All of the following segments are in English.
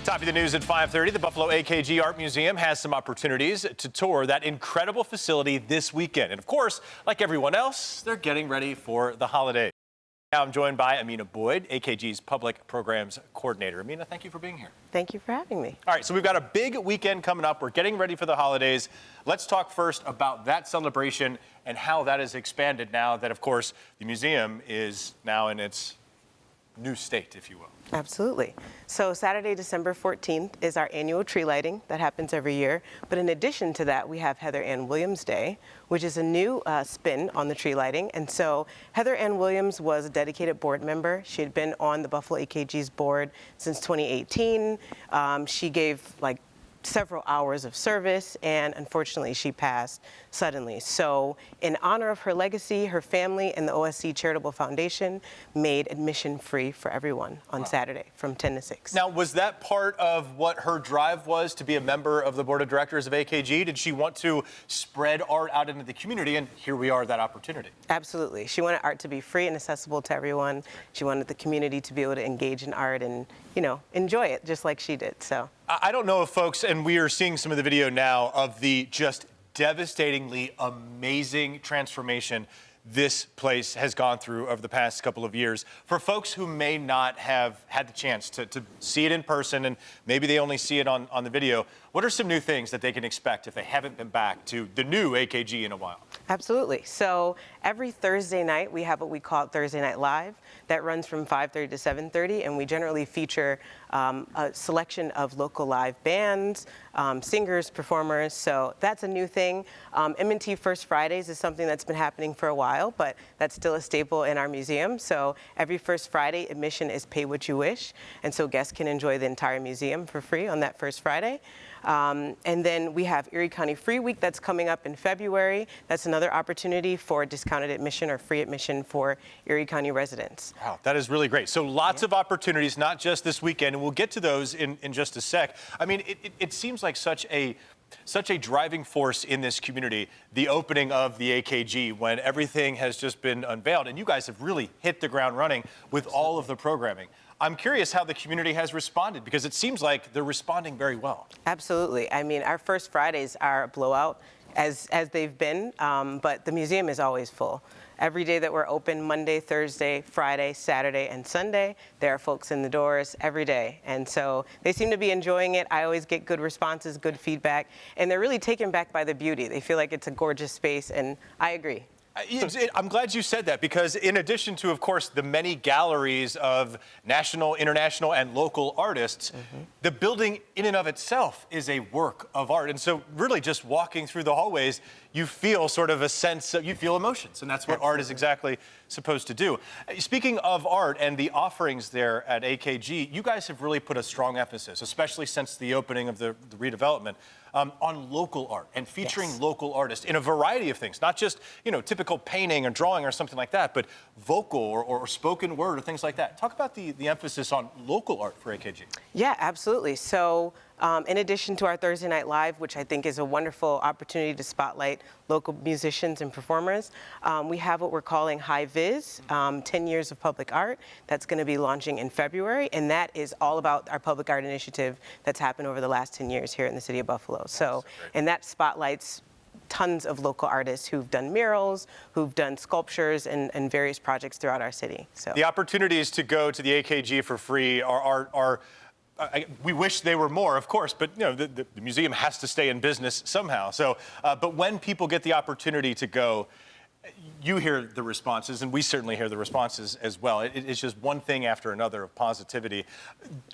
Top of the news at 5:30, the Buffalo AKG Art Museum has some opportunities to tour that incredible facility this weekend. And of course, like everyone else, they're getting ready for the holidays. Now I'm joined by Amina Boyd, AKG's Public Programs Coordinator. Amina, thank you for being here. Thank you for having me. All right, so we've got a big weekend coming up. We're getting ready for the holidays. Let's talk first about that celebration and how that has expanded now that, of course, the museum is now in its new state, if you will. Absolutely. So Saturday, December 14th is our annual tree lighting that happens every year. But in addition to that, we have Heather Ann Williams Day, which is a new spin on the tree lighting. And so Heather Ann Williams was a dedicated board member. She had been on the Buffalo AKG's board since 2018. She gave several hours of service, and unfortunately she passed suddenly. So in honor of her legacy, her family and the OSC Charitable Foundation made admission free for everyone on Saturday from 10 to 6. Now, was that part of what her drive was to be a member of the board of directors of AKG? Did she want to spread art out into the community? And here we are, that opportunity. Absolutely. She wanted art to be free and accessible to everyone. She wanted the community to be able to engage in art and, enjoy it just like she did. So I don't know if folks, and we are seeing some of the video now of the just devastatingly amazing transformation this place has gone through over the past couple of years. For folks who may not have had the chance to see it in person, and maybe they only see it on the video, what are some new things that they can expect if they haven't been back to the new AKG in a while? Absolutely. So every Thursday night, we have what we call Thursday Night Live. That runs from 5:30 to 7:30, and we generally feature a selection of local live bands, singers, performers. So that's a new thing. M&T First Fridays is something that's been happening for a while, but that's still a staple in our museum. So every first Friday, admission is pay what you wish, and so guests can enjoy the entire museum for free on that first Friday. And then we have Erie County Free Week that's coming up in February. That's another opportunity for discounted admission or free admission for Erie County residents. Wow, that is really great. So lots of opportunities, not just this weekend, and we'll get to those in just a sec. I mean, it seems like such a driving force in this community, the opening of the AKG, when everything has just been unveiled, and you guys have really hit the ground running with all of the programming. I'm curious how the community has responded, because it seems like they're responding very well. Absolutely. I mean, our first Fridays are a blowout, as they've been, but the museum is always full. Every day that we're open, Monday, Thursday, Friday, Saturday, and Sunday, there are folks in the doors every day. And so they seem to be enjoying it. I always get good responses, good feedback, and they're really taken back by the beauty. They feel like it's a gorgeous space, and I agree. I'm glad you said that, because in addition to, of course, the many galleries of national, international, and local artists, the building in and of itself is a work of art. And so really just walking through the hallways, you feel sort of a sense of, you feel emotions, and that's what art is exactly supposed to do. Speaking of art and the offerings there at AKG, you guys have really put a strong emphasis, especially since the opening of the redevelopment, on local art and featuring local artists in a variety of things, not just, typical painting or drawing or something like that, but vocal or spoken word or things like that. Talk about the emphasis on local art for AKG. Yeah, absolutely. So in addition to our Thursday Night Live, which I think is a wonderful opportunity to spotlight local musicians and performers, we have what we're calling High Viz, 10 Years of Public Art. That's going to be launching in February, and that is all about our public art initiative that's happened over the last 10 years here in the city of Buffalo. So, and that spotlights tons of local artists who've done murals, who've done sculptures, and various projects throughout our city. So the opportunities to go to the AKG for free are we wish they were more, of course, but the museum has to stay in business somehow. So, but when people get the opportunity to go, you hear the responses, and we certainly hear the responses as well. It's just one thing after another of positivity.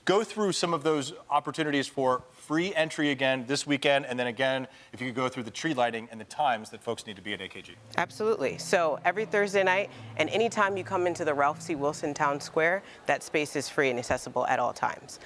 Go through some of those opportunities for free entry again this weekend, and then again, if you could go through the tree lighting and the times that folks need to be at AKG. Absolutely. So every Thursday night, and anytime you come into the Ralph C. Wilson Town Square, that space is free and accessible at all times.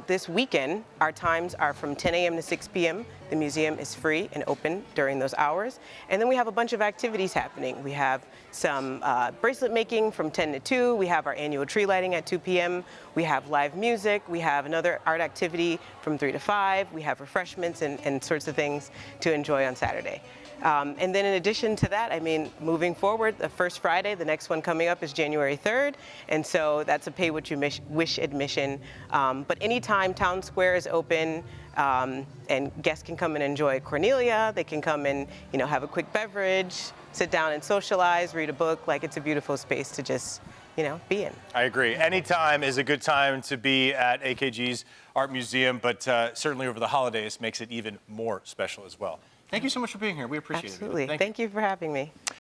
This weekend, our times are from 10 a.m. to 6 p.m. The museum is free and open during those hours. And then we have a bunch of activities happening. We have some bracelet making from 10 to 2. We have our annual tree lighting at 2 p.m. We have live music. We have another art activity from 3 to 5. We have refreshments and sorts of things to enjoy on Saturday. And then in addition to that, I mean, moving forward, the first Friday, the next one coming up is January 3rd. And so that's a pay what you wish admission. But anytime Town Square is open, and guests can come and enjoy Cornelia, they can come and, you know, have a quick beverage, sit down and socialize, read a book. Like, it's a beautiful space to just, you know, be in. I agree. Anytime is a good time to be at AKG's Art Museum, but certainly over the holidays makes it even more special as well. Thank you so much for being here. We appreciate it. Absolutely. Thank you for having me.